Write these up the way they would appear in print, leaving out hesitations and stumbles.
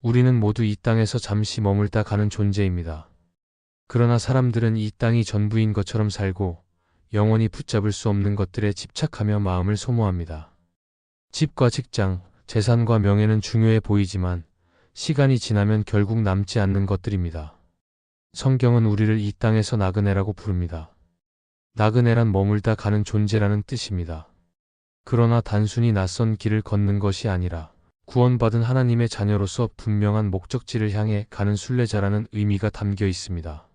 우리는 모두 이 땅에서 잠시 머물다 가는 존재입니다. 그러나 사람들은 이 땅이 전부인 것처럼 살고 영원히 붙잡을 수 없는 것들에 집착하며 마음을 소모합니다. 집과 직장, 재산과 명예는 중요해 보이지만 시간이 지나면 결국 남지 않는 것들입니다. 성경은 우리를 이 땅에서 나그네라고 부릅니다. 나그네란 머물다 가는 존재라는 뜻입니다. 그러나 단순히 낯선 길을 걷는 것이 아니라 구원받은 하나님의 자녀로서 분명한 목적지를 향해 가는 순례자라는 의미가 담겨 있습니다.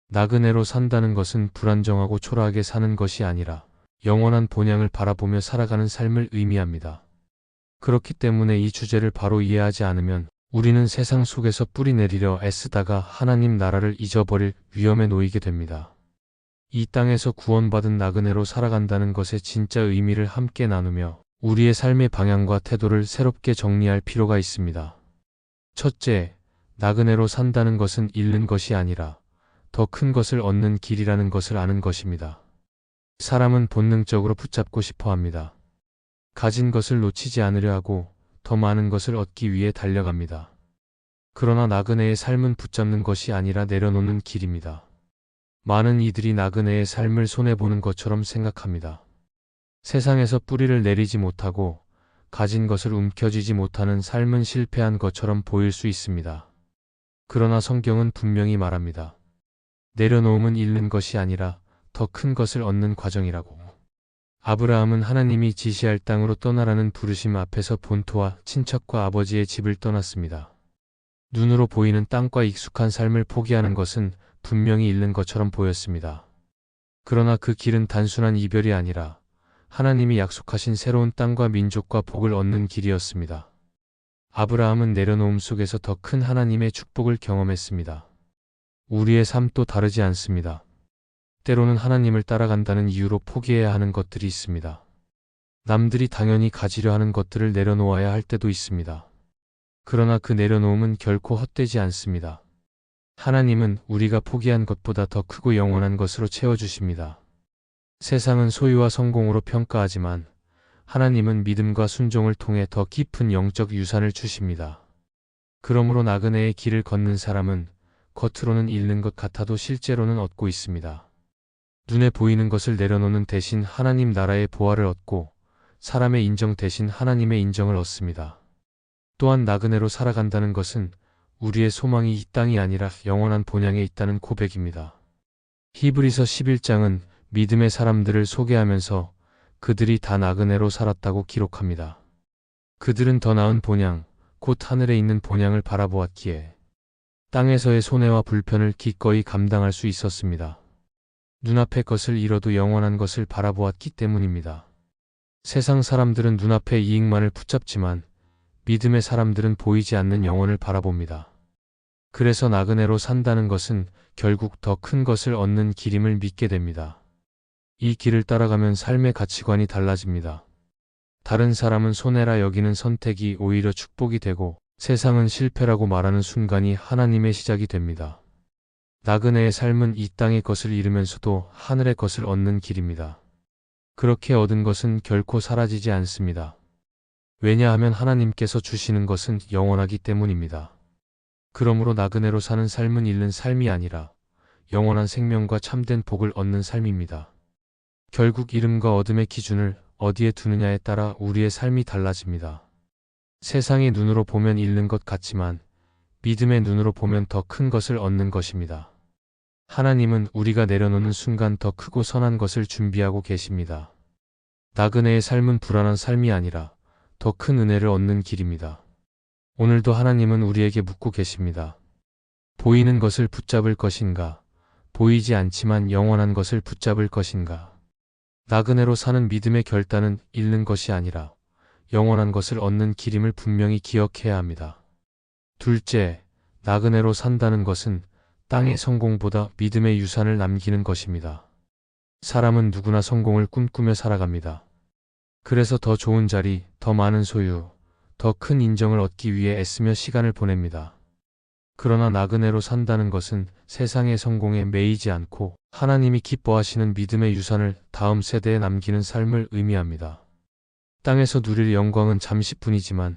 나그네로 산다는 것은 불안정하고 초라하게 사는 것이 아니라 영원한 본향을 바라보며 살아가는 삶을 의미합니다. 그렇기 때문에 이 주제를 바로 이해하지 않으면 우리는 세상 속에서 뿌리 내리려 애쓰다가 하나님 나라를 잊어버릴 위험에 놓이게 됩니다. 이 땅에서 구원받은 나그네로 살아간다는 것의 진짜 의미를 함께 나누며 우리의 삶의 방향과 태도를 새롭게 정리할 필요가 있습니다. 첫째, 나그네로 산다는 것은 잃는 것이 아니라 더 큰 것을 얻는 길이라는 것을 아는 것입니다. 사람은 본능적으로 붙잡고 싶어 합니다. 가진 것을 놓치지 않으려 하고 더 많은 것을 얻기 위해 달려갑니다. 그러나 나그네의 삶은 붙잡는 것이 아니라 내려놓는 길입니다. 많은 이들이 나그네의 삶을 손해보는 것처럼 생각합니다. 세상에서 뿌리를 내리지 못하고 가진 것을 움켜쥐지 못하는 삶은 실패한 것처럼 보일 수 있습니다. 그러나 성경은 분명히 말합니다. 내려놓음은 잃는 것이 아니라 더 큰 것을 얻는 과정이라고. 아브라함은 하나님이 지시할 땅으로 떠나라는 부르심 앞에서 본토와 친척과 아버지의 집을 떠났습니다. 눈으로 보이는 땅과 익숙한 삶을 포기하는 것은 분명히 잃는 것처럼 보였습니다. 그러나 그 길은 단순한 이별이 아니라 하나님이 약속하신 새로운 땅과 민족과 복을 얻는 길이었습니다. 아브라함은 내려놓음 속에서 더 큰 하나님의 축복을 경험했습니다. 우리의 삶도 다르지 않습니다. 때로는 하나님을 따라간다는 이유로 포기해야 하는 것들이 있습니다. 남들이 당연히 가지려 하는 것들을 내려놓아야 할 때도 있습니다. 그러나 그 내려놓음은 결코 헛되지 않습니다. 하나님은 우리가 포기한 것보다 더 크고 영원한 것으로 채워주십니다. 세상은 소유와 성공으로 평가하지만 하나님은 믿음과 순종을 통해 더 깊은 영적 유산을 주십니다. 그러므로 나그네의 길을 걷는 사람은 겉으로는 잃는 것 같아도 실제로는 얻고 있습니다. 눈에 보이는 것을 내려놓는 대신 하나님 나라의 보화를 얻고 사람의 인정 대신 하나님의 인정을 얻습니다. 또한 나그네로 살아간다는 것은 우리의 소망이 이 땅이 아니라 영원한 본향에 있다는 고백입니다. 히브리서 11장은 믿음의 사람들을 소개하면서 그들이 다 나그네로 살았다고 기록합니다. 그들은 더 나은 본향, 곧 하늘에 있는 본향을 바라보았기에 땅에서의 손해와 불편을 기꺼이 감당할 수 있었습니다. 눈앞의 것을 잃어도 영원한 것을 바라보았기 때문입니다. 세상 사람들은 눈앞의 이익만을 붙잡지만 믿음의 사람들은 보이지 않는 영혼을 바라봅니다. 그래서 나그네로 산다는 것은 결국 더 큰 것을 얻는 길임을 믿게 됩니다. 이 길을 따라가면 삶의 가치관이 달라집니다. 다른 사람은 손해라 여기는 선택이 오히려 축복이 되고 세상은 실패라고 말하는 순간이 하나님의 시작이 됩니다. 나그네의 삶은 이 땅의 것을 잃으면서도 하늘의 것을 얻는 길입니다. 그렇게 얻은 것은 결코 사라지지 않습니다. 왜냐하면 하나님께서 주시는 것은 영원하기 때문입니다. 그러므로 나그네로 사는 삶은 잃는 삶이 아니라 영원한 생명과 참된 복을 얻는 삶입니다. 결국 잃음과 얻음의 기준을 어디에 두느냐에 따라 우리의 삶이 달라집니다. 세상의 눈으로 보면 잃는 것 같지만 믿음의 눈으로 보면 더 큰 것을 얻는 것입니다. 하나님은 우리가 내려놓는 순간 더 크고 선한 것을 준비하고 계십니다. 나그네의 삶은 불안한 삶이 아니라 더 큰 은혜를 얻는 길입니다. 오늘도 하나님은 우리에게 묻고 계십니다. 보이는 것을 붙잡을 것인가? 보이지 않지만 영원한 것을 붙잡을 것인가? 나그네로 사는 믿음의 결단은 잃는 것이 아니라 영원한 것을 얻는 길임을 분명히 기억해야 합니다. 둘째, 나그네로 산다는 것은 땅의 성공보다 믿음의 유산을 남기는 것입니다. 사람은 누구나 성공을 꿈꾸며 살아갑니다. 그래서 더 좋은 자리, 더 많은 소유, 더 큰 인정을 얻기 위해 애쓰며 시간을 보냅니다. 그러나 나그네로 산다는 것은 세상의 성공에 매이지 않고 하나님이 기뻐하시는 믿음의 유산을 다음 세대에 남기는 삶을 의미합니다. 땅에서 누릴 영광은 잠시뿐이지만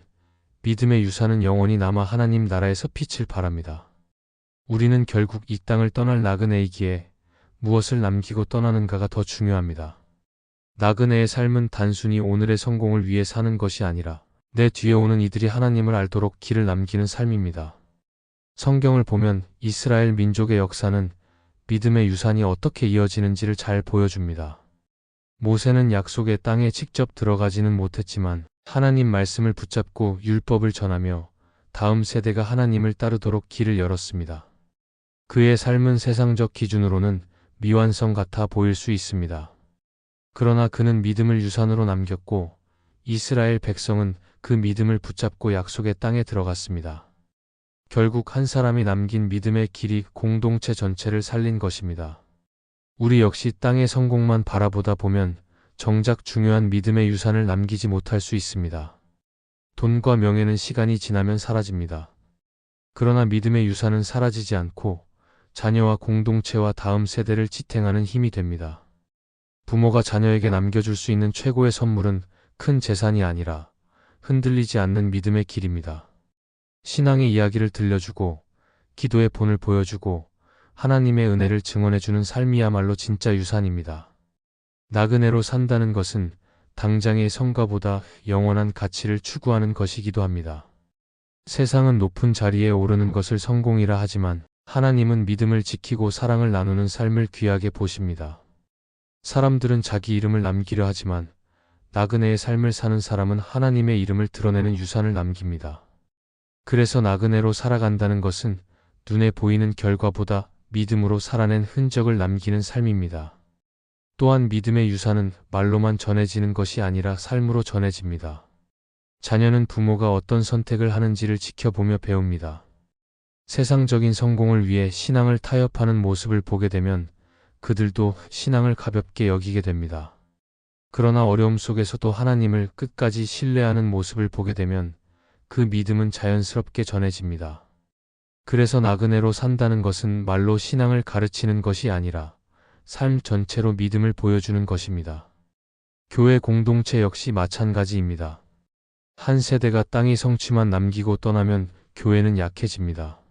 믿음의 유산은 영원히 남아 하나님 나라에서 빛을 발합니다. 우리는 결국 이 땅을 떠날 나그네이기에 무엇을 남기고 떠나는가가 더 중요합니다. 나그네의 삶은 단순히 오늘의 성공을 위해 사는 것이 아니라 내 뒤에 오는 이들이 하나님을 알도록 길을 남기는 삶입니다. 성경을 보면 이스라엘 민족의 역사는 믿음의 유산이 어떻게 이어지는지를 잘 보여줍니다. 모세는 약속의 땅에 직접 들어가지는 못했지만 하나님 말씀을 붙잡고 율법을 전하며 다음 세대가 하나님을 따르도록 길을 열었습니다. 그의 삶은 세상적 기준으로는 미완성 같아 보일 수 있습니다. 그러나 그는 믿음을 유산으로 남겼고 이스라엘 백성은 그 믿음을 붙잡고 약속의 땅에 들어갔습니다. 결국 한 사람이 남긴 믿음의 길이 공동체 전체를 살린 것입니다. 우리 역시 땅의 성공만 바라보다 보면 정작 중요한 믿음의 유산을 남기지 못할 수 있습니다. 돈과 명예는 시간이 지나면 사라집니다. 그러나 믿음의 유산은 사라지지 않고 자녀와 공동체와 다음 세대를 지탱하는 힘이 됩니다. 부모가 자녀에게 남겨줄 수 있는 최고의 선물은 큰 재산이 아니라 흔들리지 않는 믿음의 길입니다. 신앙의 이야기를 들려주고 기도의 본을 보여주고 하나님의 은혜를 증언해주는 삶이야말로 진짜 유산입니다. 나그네로 산다는 것은 당장의 성과보다 영원한 가치를 추구하는 것이기도 합니다. 세상은 높은 자리에 오르는 것을 성공이라 하지만 하나님은 믿음을 지키고 사랑을 나누는 삶을 귀하게 보십니다. 사람들은 자기 이름을 남기려 하지만 나그네의 삶을 사는 사람은 하나님의 이름을 드러내는 유산을 남깁니다. 그래서 나그네로 살아간다는 것은 눈에 보이는 결과보다 믿음으로 살아낸 흔적을 남기는 삶입니다. 또한 믿음의 유산은 말로만 전해지는 것이 아니라 삶으로 전해집니다. 자녀는 부모가 어떤 선택을 하는지를 지켜보며 배웁니다. 세상적인 성공을 위해 신앙을 타협하는 모습을 보게 되면 그들도 신앙을 가볍게 여기게 됩니다. 그러나 어려움 속에서도 하나님을 끝까지 신뢰하는 모습을 보게 되면 그 믿음은 자연스럽게 전해집니다. 그래서 나그네로 산다는 것은 말로 신앙을 가르치는 것이 아니라 삶 전체로 믿음을 보여주는 것입니다. 교회 공동체 역시 마찬가지입니다. 한 세대가 땅의 성취만 남기고 떠나면 교회는 약해집니다.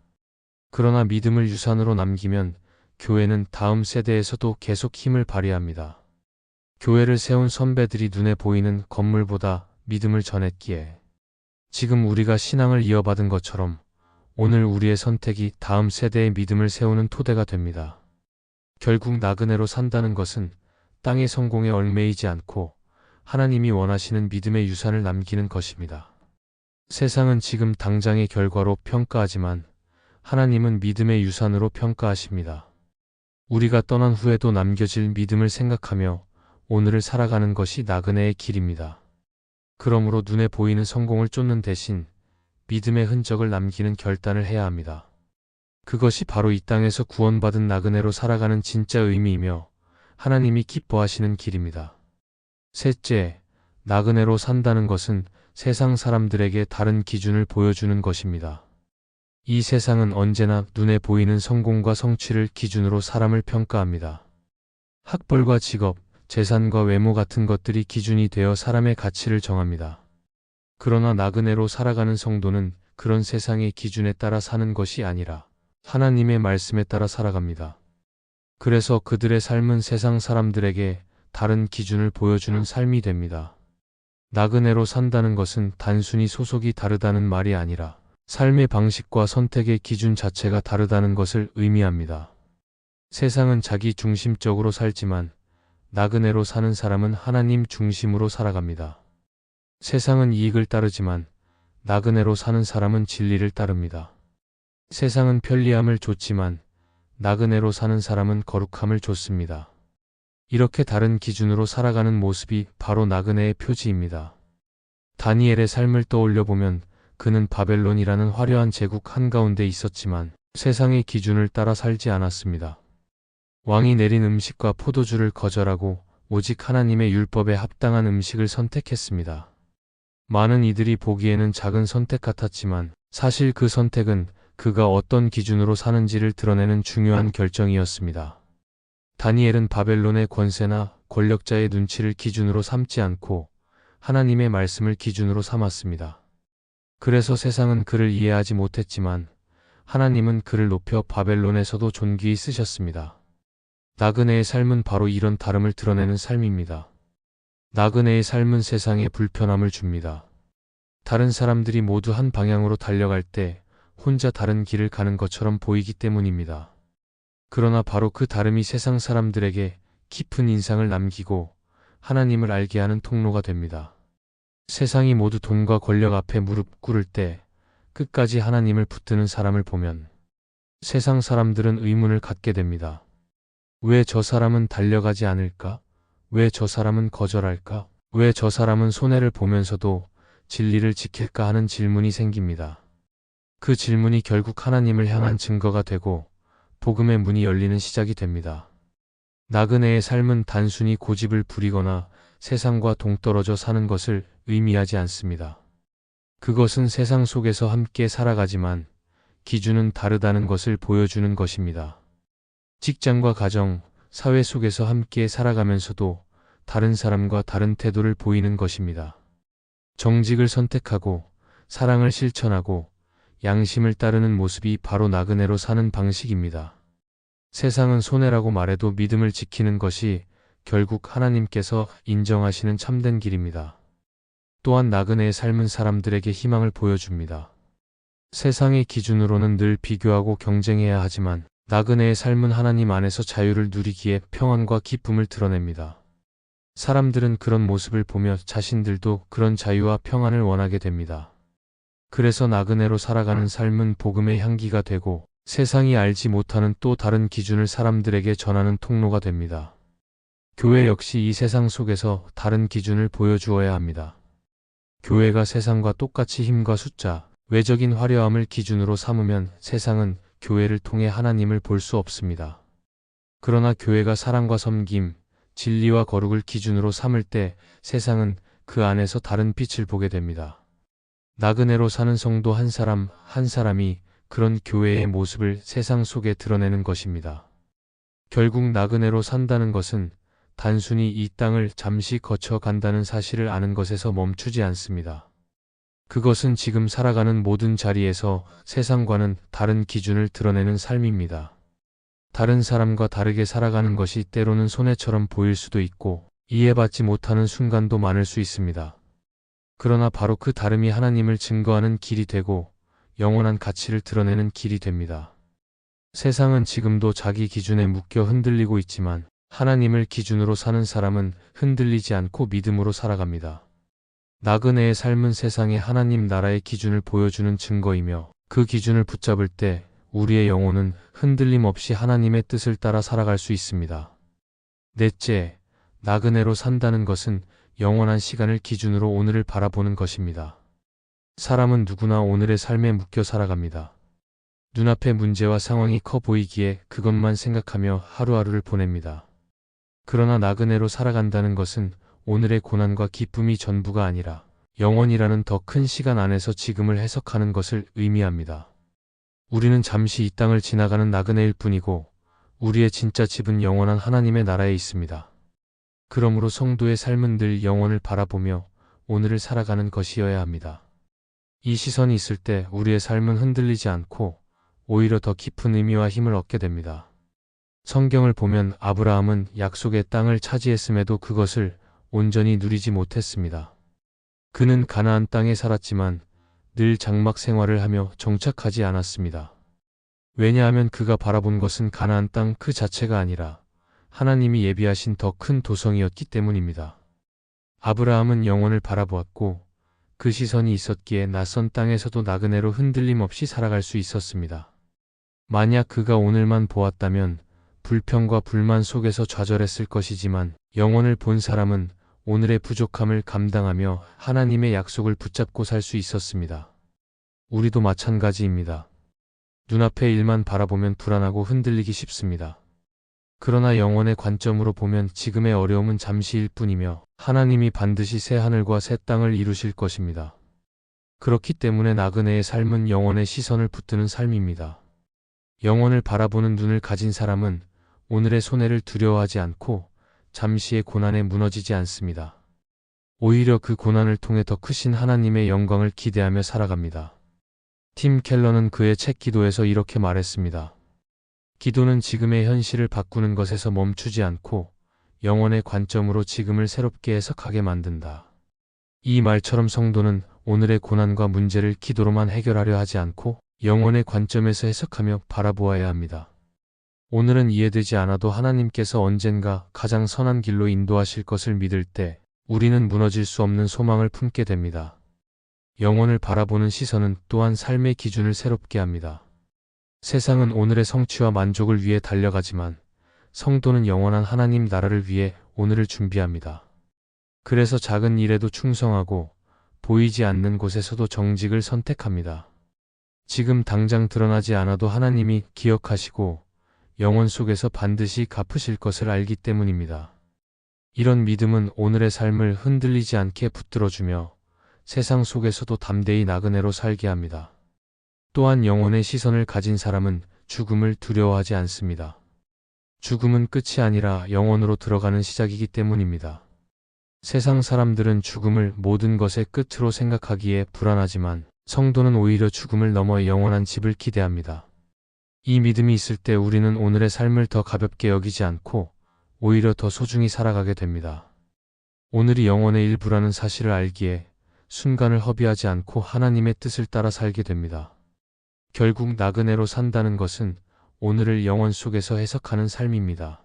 그러나 믿음을 유산으로 남기면 교회는 다음 세대에서도 계속 힘을 발휘합니다. 교회를 세운 선배들이 눈에 보이는 건물보다 믿음을 전했기에 지금 우리가 신앙을 이어받은 것처럼 오늘 우리의 선택이 다음 세대의 믿음을 세우는 토대가 됩니다. 결국 나그네로 산다는 것은 땅의 성공에 얽매이지 않고 하나님이 원하시는 믿음의 유산을 남기는 것입니다. 세상은 지금 당장의 결과로 평가하지만 하나님은 믿음의 유산으로 평가하십니다. 우리가 떠난 후에도 남겨질 믿음을 생각하며 오늘을 살아가는 것이 나그네의 길입니다. 그러므로 눈에 보이는 성공을 쫓는 대신 믿음의 흔적을 남기는 결단을 해야 합니다. 그것이 바로 이 땅에서 구원받은 나그네로 살아가는 진짜 의미이며 하나님이 기뻐하시는 길입니다. 셋째, 나그네로 산다는 것은 세상 사람들에게 다른 기준을 보여주는 것입니다. 이 세상은 언제나 눈에 보이는 성공과 성취를 기준으로 사람을 평가합니다. 학벌과 직업, 재산과 외모 같은 것들이 기준이 되어 사람의 가치를 정합니다. 그러나 나그네로 살아가는 성도는 그런 세상의 기준에 따라 사는 것이 아니라 하나님의 말씀에 따라 살아갑니다. 그래서 그들의 삶은 세상 사람들에게 다른 기준을 보여주는 삶이 됩니다. 나그네로 산다는 것은 단순히 소속이 다르다는 말이 아니라 삶의 방식과 선택의 기준 자체가 다르다는 것을 의미합니다. 세상은 자기 중심적으로 살지만 나그네로 사는 사람은 하나님 중심으로 살아갑니다. 세상은 이익을 따르지만 나그네로 사는 사람은 진리를 따릅니다. 세상은 편리함을 줬지만 나그네로 사는 사람은 거룩함을 줬습니다. 이렇게 다른 기준으로 살아가는 모습이 바로 나그네의 표지입니다. 다니엘의 삶을 떠올려 보면 그는 바벨론이라는 화려한 제국 한가운데 있었지만 세상의 기준을 따라 살지 않았습니다. 왕이 내린 음식과 포도주를 거절하고 오직 하나님의 율법에 합당한 음식을 선택했습니다. 많은 이들이 보기에는 작은 선택 같았지만 사실 그 선택은 그가 어떤 기준으로 사는지를 드러내는 중요한 결정이었습니다. 다니엘은 바벨론의 권세나 권력자의 눈치를 기준으로 삼지 않고 하나님의 말씀을 기준으로 삼았습니다. 그래서 세상은 그를 이해하지 못했지만 하나님은 그를 높여 바벨론에서도 존귀히 쓰셨습니다. 나그네의 삶은 바로 이런 다름을 드러내는 삶입니다. 나그네의 삶은 세상에 불편함을 줍니다. 다른 사람들이 모두 한 방향으로 달려갈 때 혼자 다른 길을 가는 것처럼 보이기 때문입니다. 그러나 바로 그 다름이 세상 사람들에게 깊은 인상을 남기고 하나님을 알게 하는 통로가 됩니다. 세상이 모두 돈과 권력 앞에 무릎 꿇을 때 끝까지 하나님을 붙드는 사람을 보면 세상 사람들은 의문을 갖게 됩니다. 왜 저 사람은 달려가지 않을까? 왜 저 사람은 거절할까? 왜 저 사람은 손해를 보면서도 진리를 지킬까 하는 질문이 생깁니다. 그 질문이 결국 하나님을 향한 증거가 되고 복음의 문이 열리는 시작이 됩니다. 나그네의 삶은 단순히 고집을 부리거나 세상과 동떨어져 사는 것을 의미하지 않습니다. 그것은 세상 속에서 함께 살아가지만 기준은 다르다는 것을 보여주는 것입니다. 직장과 가정, 사회 속에서 함께 살아가면서도 다른 사람과 다른 태도를 보이는 것입니다. 정직을 선택하고 사랑을 실천하고 양심을 따르는 모습이 바로 나그네로 사는 방식입니다. 세상은 손해라고 말해도 믿음을 지키는 것이 결국 하나님께서 인정하시는 참된 길입니다. 또한 나그네의 삶은 사람들에게 희망을 보여줍니다. 세상의 기준으로는 늘 비교하고 경쟁해야 하지만 나그네의 삶은 하나님 안에서 자유를 누리기에 평안과 기쁨을 드러냅니다. 사람들은 그런 모습을 보며 자신들도 그런 자유와 평안을 원하게 됩니다. 그래서 나그네로 살아가는 삶은 복음의 향기가 되고 세상이 알지 못하는 또 다른 기준을 사람들에게 전하는 통로가 됩니다. 교회 역시 이 세상 속에서 다른 기준을 보여주어야 합니다. 교회가 세상과 똑같이 힘과 숫자, 외적인 화려함을 기준으로 삼으면 세상은 교회를 통해 하나님을 볼 수 없습니다. 그러나 교회가 사랑과 섬김, 진리와 거룩을 기준으로 삼을 때 세상은 그 안에서 다른 빛을 보게 됩니다. 나그네로 사는 성도 한 사람 한 사람이 그런 교회의 모습을 세상 속에 드러내는 것입니다. 결국 나그네로 산다는 것은 단순히 이 땅을 잠시 거쳐 간다는 사실을 아는 것에서 멈추지 않습니다. 그것은 지금 살아가는 모든 자리에서 세상과는 다른 기준을 드러내는 삶입니다. 다른 사람과 다르게 살아가는 것이 때로는 손해처럼 보일 수도 있고 이해받지 못하는 순간도 많을 수 있습니다. 그러나 바로 그 다름이 하나님을 증거하는 길이 되고 영원한 가치를 드러내는 길이 됩니다. 세상은 지금도 자기 기준에 묶여 흔들리고 있지만 하나님을 기준으로 사는 사람은 흔들리지 않고 믿음으로 살아갑니다. 나그네의 삶은 세상에 하나님 나라의 기준을 보여주는 증거이며 그 기준을 붙잡을 때 우리의 영혼은 흔들림 없이 하나님의 뜻을 따라 살아갈 수 있습니다. 넷째, 나그네로 산다는 것은 영원한 시간을 기준으로 오늘을 바라보는 것입니다. 사람은 누구나 오늘의 삶에 묶여 살아갑니다. 눈앞의 문제와 상황이 커 보이기에 그것만 생각하며 하루하루를 보냅니다. 그러나 나그네로 살아간다는 것은 오늘의 고난과 기쁨이 전부가 아니라 영원이라는 더 큰 시간 안에서 지금을 해석하는 것을 의미합니다. 우리는 잠시 이 땅을 지나가는 나그네일 뿐이고 우리의 진짜 집은 영원한 하나님의 나라에 있습니다. 그러므로 성도의 삶은 늘 영원을 바라보며 오늘을 살아가는 것이어야 합니다. 이 시선이 있을 때 우리의 삶은 흔들리지 않고 오히려 더 깊은 의미와 힘을 얻게 됩니다. 성경을 보면 아브라함은 약속의 땅을 차지했음에도 그것을 온전히 누리지 못했습니다. 그는 가나안 땅에 살았지만 늘 장막 생활을 하며 정착하지 않았습니다. 왜냐하면 그가 바라본 것은 가나안 땅 그 자체가 아니라 하나님이 예비하신 더 큰 도성이었기 때문입니다. 아브라함은 영원을 바라보았고 그 시선이 있었기에 낯선 땅에서도 나그네로 흔들림 없이 살아갈 수 있었습니다. 만약 그가 오늘만 보았다면 불평과 불만 속에서 좌절했을 것이지만 영원을 본 사람은 오늘의 부족함을 감당하며 하나님의 약속을 붙잡고 살 수 있었습니다. 우리도 마찬가지입니다. 눈앞의 일만 바라보면 불안하고 흔들리기 쉽습니다. 그러나 영원의 관점으로 보면 지금의 어려움은 잠시일 뿐이며 하나님이 반드시 새 하늘과 새 땅을 이루실 것입니다. 그렇기 때문에 나그네의 삶은 영원의 시선을 붙드는 삶입니다. 영원을 바라보는 눈을 가진 사람은 오늘의 손해를 두려워하지 않고 잠시의 고난에 무너지지 않습니다. 오히려 그 고난을 통해 더 크신 하나님의 영광을 기대하며 살아갑니다. 팀 켈러는 그의 책 기도에서 이렇게 말했습니다. 기도는 지금의 현실을 바꾸는 것에서 멈추지 않고 영혼의 관점으로 지금을 새롭게 해석하게 만든다. 이 말처럼 성도는 오늘의 고난과 문제를 기도로만 해결하려 하지 않고 영혼의 관점에서 해석하며 바라보아야 합니다. 오늘은 이해되지 않아도 하나님께서 언젠가 가장 선한 길로 인도하실 것을 믿을 때 우리는 무너질 수 없는 소망을 품게 됩니다. 영혼을 바라보는 시선은 또한 삶의 기준을 새롭게 합니다. 세상은 오늘의 성취와 만족을 위해 달려가지만 성도는 영원한 하나님 나라를 위해 오늘을 준비합니다. 그래서 작은 일에도 충성하고 보이지 않는 곳에서도 정직을 선택합니다. 지금 당장 드러나지 않아도 하나님이 기억하시고 영혼 속에서 반드시 갚으실 것을 알기 때문입니다. 이런 믿음은 오늘의 삶을 흔들리지 않게 붙들어주며 세상 속에서도 담대히 나그네로 살게 합니다. 또한 영혼의 시선을 가진 사람은 죽음을 두려워하지 않습니다. 죽음은 끝이 아니라 영혼으로 들어가는 시작이기 때문입니다. 세상 사람들은 죽음을 모든 것의 끝으로 생각하기에 불안하지만 성도는 오히려 죽음을 넘어 영원한 집을 기대합니다. 이 믿음이 있을 때 우리는 오늘의 삶을 더 가볍게 여기지 않고 오히려 더 소중히 살아가게 됩니다. 오늘이 영혼의 일부라는 사실을 알기에 순간을 허비하지 않고 하나님의 뜻을 따라 살게 됩니다. 결국 나그네로 산다는 것은 오늘을 영혼 속에서 해석하는 삶입니다.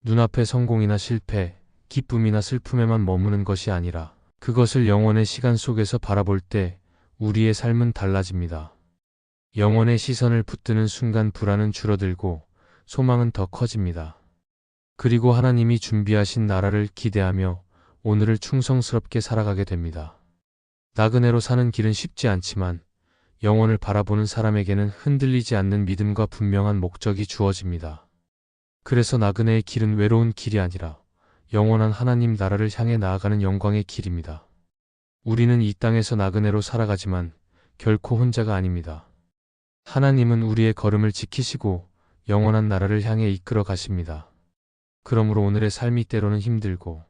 눈앞의 성공이나 실패, 기쁨이나 슬픔에만 머무는 것이 아니라 그것을 영혼의 시간 속에서 바라볼 때 우리의 삶은 달라집니다. 영혼의 시선을 붙드는 순간 불안은 줄어들고 소망은 더 커집니다. 그리고 하나님이 준비하신 나라를 기대하며 오늘을 충성스럽게 살아가게 됩니다. 나그네로 사는 길은 쉽지 않지만 영혼을 바라보는 사람에게는 흔들리지 않는 믿음과 분명한 목적이 주어집니다. 그래서 나그네의 길은 외로운 길이 아니라 영원한 하나님 나라를 향해 나아가는 영광의 길입니다. 우리는 이 땅에서 나그네로 살아가지만 결코 혼자가 아닙니다. 하나님은 우리의 걸음을 지키시고 영원한 나라를 향해 이끌어 가십니다. 그러므로 오늘의 삶이 때로는 힘들고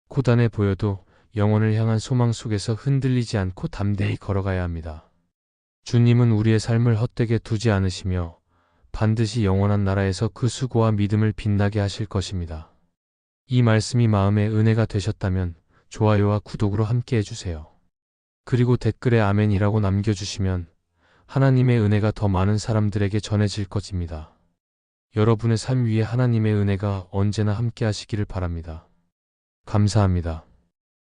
고단해 보여도 영혼을 향한 소망 속에서 흔들리지 않고 담대히 걸어가야 합니다. 주님은 우리의 삶을 헛되게 두지 않으시며 반드시 영원한 나라에서 그 수고와 믿음을 빛나게 하실 것입니다. 이 말씀이 마음에 은혜가 되셨다면 좋아요와 구독으로 함께 해주세요. 그리고 댓글에 아멘이라고 남겨주시면 하나님의 은혜가 더 많은 사람들에게 전해질 것입니다. 여러분의 삶 위에 하나님의 은혜가 언제나 함께 하시기를 바랍니다. 감사합니다.